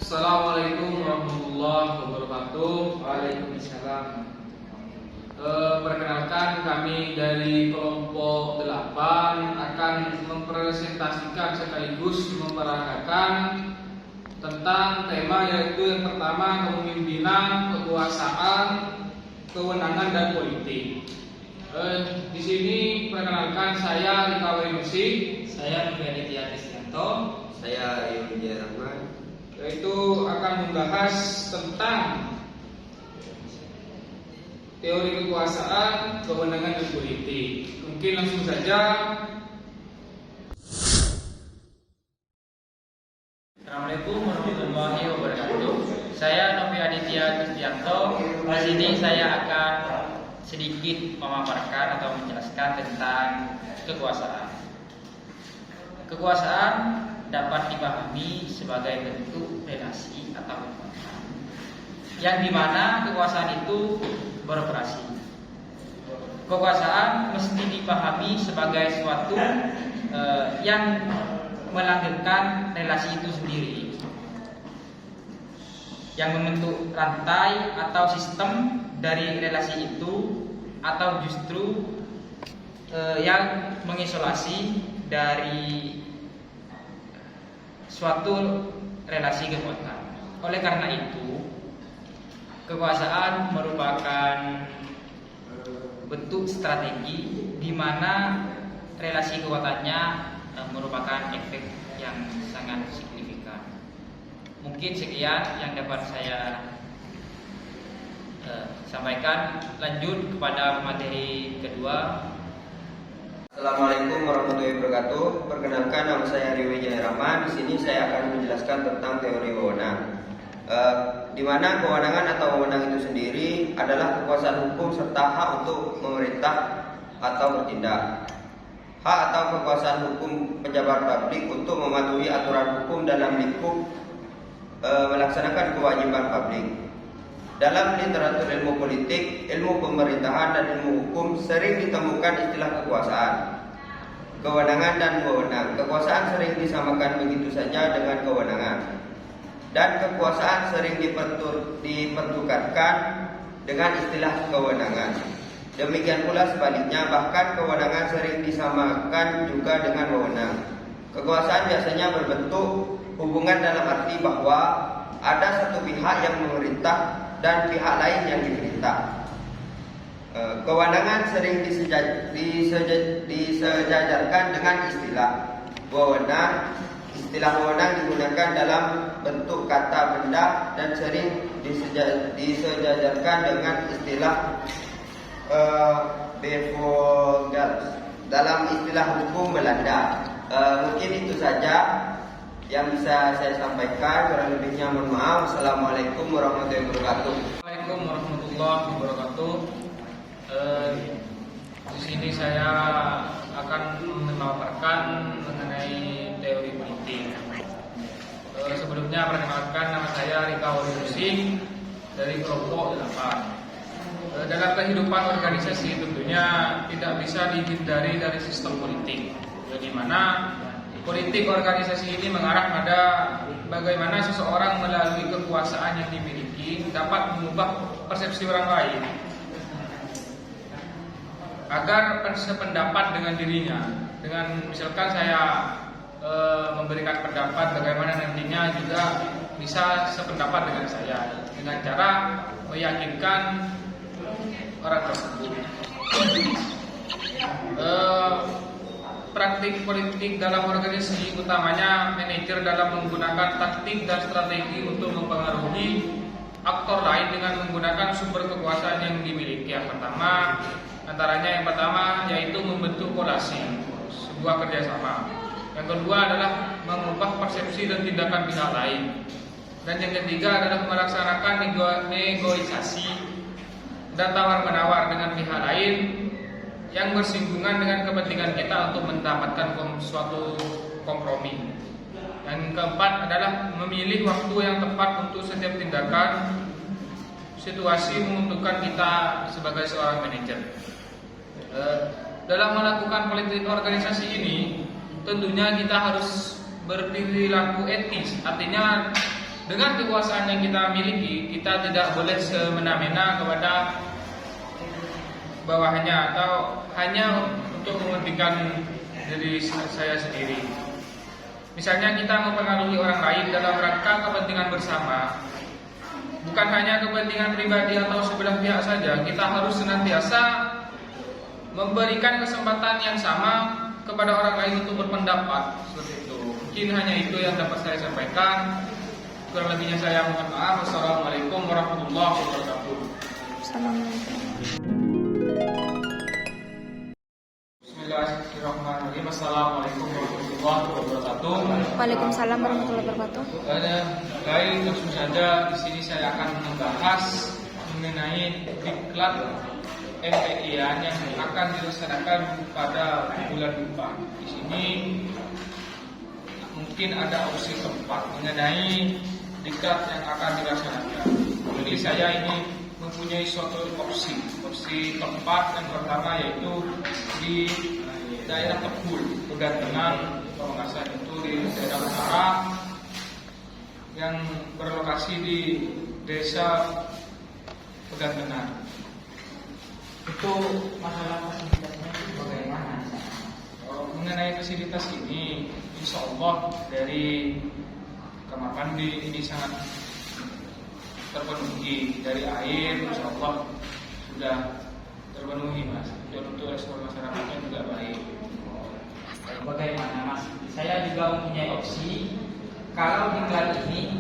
Assalamualaikum warahmatullahi wabarakatuh. Waalaikumsalam. Perkenalkan, kami dari kelompok 8 akan mempresentasikan sekaligus memperagakan tentang tema, yaitu yang pertama kepemimpinan, kekuasaan, kewenangan dan politik. Di sini perkenalkan, saya Rika Warinusi, Saya Novi Aditya Kristianto. Saya Rio Rahman. yaitu akan membahas tentang teori kekuasaan, kewenangan dan politik. Mungkin langsung saja. Assalamualaikum warahmatullahi wabarakatuh. Saya Novi Aditya Kristianto. Di sini saya akan sedikit memaparkan atau menjelaskan tentang kekuasaan. Kekuasaan dapat dipahami sebagai bentuk relasi atau kekuasaan, yang dimana kekuasaan itu beroperasi. Kekuasaan mesti dipahami sebagai suatu yang melanggengkan relasi itu sendiri, yang membentuk rantai atau sistem dari relasi itu, atau justru yang mengisolasi dari suatu relasi kekuatan. Oleh karena itu, kekuasaan merupakan bentuk strategi di mana relasi kekuatannya merupakan efek yang sangat signifikan. Mungkin sekian yang dapat saya sampaikan. Lanjut kepada materi kedua. Assalamualaikum warahmatullahi wabarakatuh. Perkenalkan, nama saya Rio Rahman. Di sini saya akan menjelaskan tentang teori wewenang. Di mana kewenangan atau wewenang itu sendiri adalah kekuasaan hukum serta hak untuk memerintah atau bertindak. Hak atau kekuasaan hukum pejabat publik untuk mematuhi aturan hukum dalam lingkup melaksanakan kewajiban publik. Dalam literatur ilmu politik, ilmu pemerintahan, dan ilmu hukum sering ditemukan istilah kekuasaan, kewenangan, dan wewenang. Kekuasaan sering disamakan begitu saja dengan kewenangan, dan kekuasaan sering dipertukarkan dengan istilah kewenangan. Demikian pula sebaliknya, bahkan kewenangan sering disamakan juga dengan wewenang. Kekuasaan biasanya berbentuk hubungan dalam arti bahwa ada satu pihak yang memerintah dan pihak lain yang diperintah. Kewenangan sering disejajarkan dengan istilah wewenang. Istilah wewenang digunakan dalam bentuk kata benda dan sering disejajarkan dengan istilah bevoegd dalam istilah hukum Belanda. Mungkin itu saja yang bisa saya sampaikan. Kurang lebihnya mohon maaf. Assalamualaikum warahmatullahi wabarakatuh. Assalamualaikum warahmatullahi wabarakatuh. Di sini saya akan memaparkan mengenai teori politik. Sebelumnya perkenalkan, nama saya Rika Warinusi dari kelompok 8. Dalam kehidupan organisasi tentunya tidak bisa dihindari dari sistem politik, di mana politik organisasi ini mengarah pada bagaimana seseorang melalui kekuasaan yang dimiliki dapat mengubah persepsi orang lain agar sependapat dengan dirinya. Dengan misalkan saya memberikan pendapat, bagaimana nantinya juga bisa sependapat dengan saya dengan cara meyakinkan orang tersebut. Praktik politik dalam organisasi, utamanya manajer dalam menggunakan taktik dan strategi untuk mempengaruhi aktor lain dengan menggunakan sumber kekuasaan yang dimiliki. Yang pertama yaitu membentuk kolasi, sebuah kerjasama. Yang kedua adalah mengubah persepsi dan tindakan pihak lain. Dan yang ketiga adalah melaksanakan negosiasi dan tawar-menawar dengan pihak lain yang bersinggungan dengan kepentingan kita untuk mendapatkan suatu kompromi. Yang keempat adalah memilih waktu yang tepat untuk setiap tindakan. Situasi menguntungkan kita sebagai seorang manajer. Dalam melakukan politik organisasi ini, tentunya kita harus berperilaku etis. Artinya dengan kekuasaan yang kita miliki, kita tidak boleh semena-mena kepada bawahannya atau hanya untuk mementingkan diri saya sendiri. Misalnya kita mempengaruhi orang lain dalam rangka kepentingan bersama, bukan hanya kepentingan pribadi atau sebelah pihak saja. Kita harus senantiasa memberikan kesempatan yang sama kepada orang lain untuk berpendapat seperti itu. Mungkin hanya itu yang dapat saya sampaikan. Kurang lebihnya saya mohon maaf. Wassalamualaikum warahmatullahi wabarakatuh. Bismillahirrahmanirrahim. Assalamualaikum warahmatullahi wabarakatuh. Waalaikumsalam warahmatullahi wabarakatuh. Baik, langsung saja di sini saya akan membahas mengenai diklat MPI-an yang akan dilaksanakan pada bulan depan. Di sini mungkin ada opsi tempat mengenai diklat yang akan dilaksanakan. Jadi saya ini mempunyai suatu opsi tempat yang pertama yaitu di daerah Tebul, Pegantengan, Pamekasan itu di daerah utara yang berlokasi di desa Pegantengan. Itu masalah fasilitasnya itu bagaimana? Mengenai fasilitas ini, insya Allah dari kamar mandi ini sangat terpenuhi, dari air insya Allah sudah terpenuhi mas, dan untuk respon masyarakatnya juga baik. Bagaimana mas? Saya juga mempunyai opsi kalau diklat ini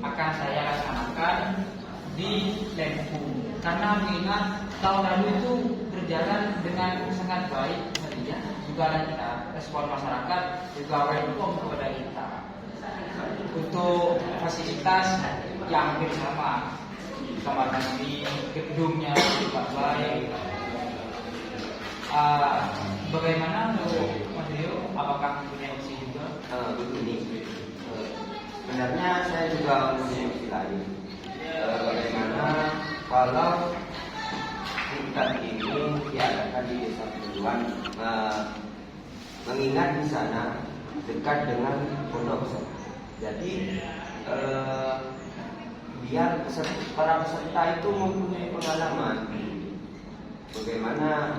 akan saya laksanakan di Lampung, karena mengingat tahun lalu itu berjalan dengan sangat baik, meriah, juga lancar, respon masyarakat juga welcome kepada kita. Untuk fasilitas yang hampir sama, kamar mandi, gedungnya juga baik. Bagaimana untuk Mas Rio? Apakah punya opsi juga? Begini, sebenarnya saya juga mempunyai opsi lain. Bagaimana kalau tingkat ini diadakan di desa Tujuan, mengingat di sana dekat dengan pondok pesantren. Jadi biar para peserta itu mempunyai pengalaman bagaimana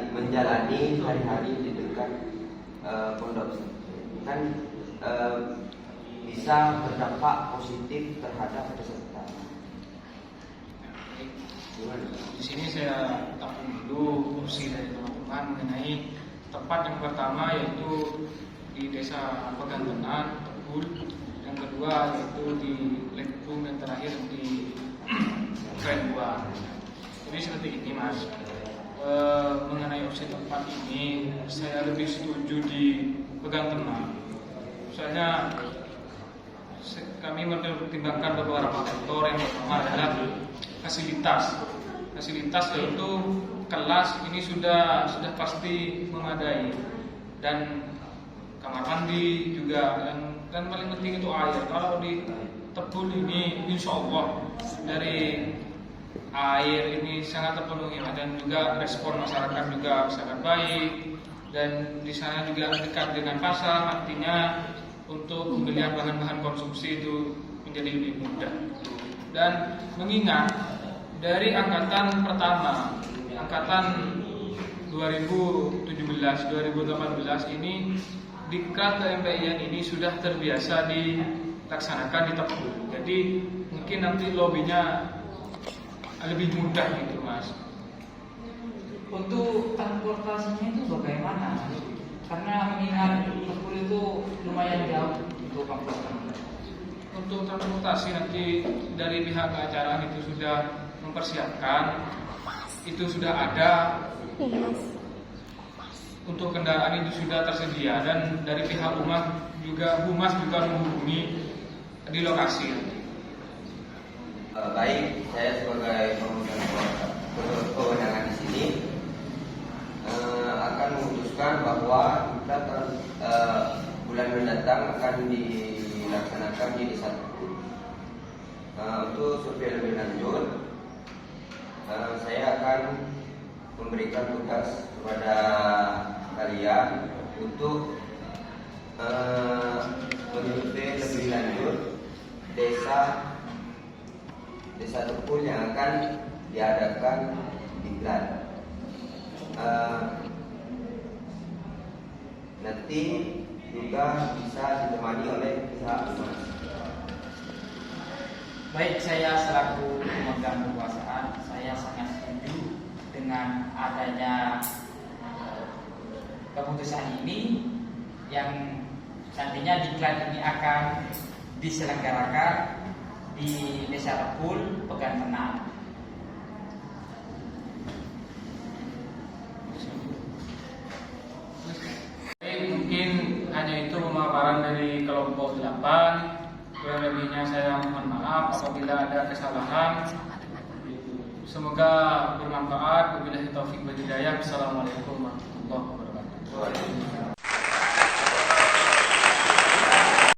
menjalani hari-hari di dekat pondok pesantren, kan bisa berdampak positif terhadap peserta. Di sini saya tampung dulu opsi dari teman-teman mengenai tempat yang pertama yaitu di desa Pegantengan, Tebul, yang kedua yaitu di Lampung, dan terakhir di Krenbuan. Jadi seperti ini mas. Mengenai opsi tempat ini saya lebih setuju di Pegantengan. Misalnya kami mempertimbangkan beberapa faktor. Yang pertama adalah fasilitas yaitu kelas ini sudah pasti memadai, dan kamar mandi juga, dan paling penting itu air. Kalau di Tebul ini insya Allah dari air ini sangat terpenuhi, dan juga respon masyarakat juga sangat baik, dan di sana juga dekat dengan pasar, artinya untuk pembelian bahan-bahan konsumsi itu menjadi lebih mudah. Dan mengingat dari angkatan pertama, angkatan 2017-2018 ini diklat KMPI ini sudah terbiasa dilaksanakan di Tebul. Jadi mungkin nanti lobbynya lebih mudah gitu mas. Untuk transportasinya itu bagaimana? Karena mengingat Tebul itu lumayan jauh untuk transportasi. Untuk transportasi nanti dari pihak acara itu sudah mempersiapkan, itu sudah ada. Untuk kendaraan itu sudah tersedia, dan dari pihak humas juga menghubungi di lokasi. Baik, saya sebagai pemegang kewenangan di sini akan memutuskan bahwa kita bulan mendatang akan dilaksanakan di desa Tebul. Untuk survei lebih lanjut, saya akan memberikan tugas kepada kalian untuk menyusun lebih lanjut desa Tepul yang akan diadakan diklat. Nanti juga bisa ditemani oleh pihak humas. Baik, saya selaku pemegang kekuasaan, saya sangat setuju dengan adanya keputusan ini yang nantinya diklat ini akan diselenggarakan di Desa Tepul, Pegan Tenang. Mungkin hanya itu pemaparan dari kelompok 8. Kurang lebihnya saya mohon maaf apabila ada kesalahan. Semoga bermanfaat. Wabillahi taufiq wal hidayah. Assalamualaikum warahmatullahi wabarakatuh.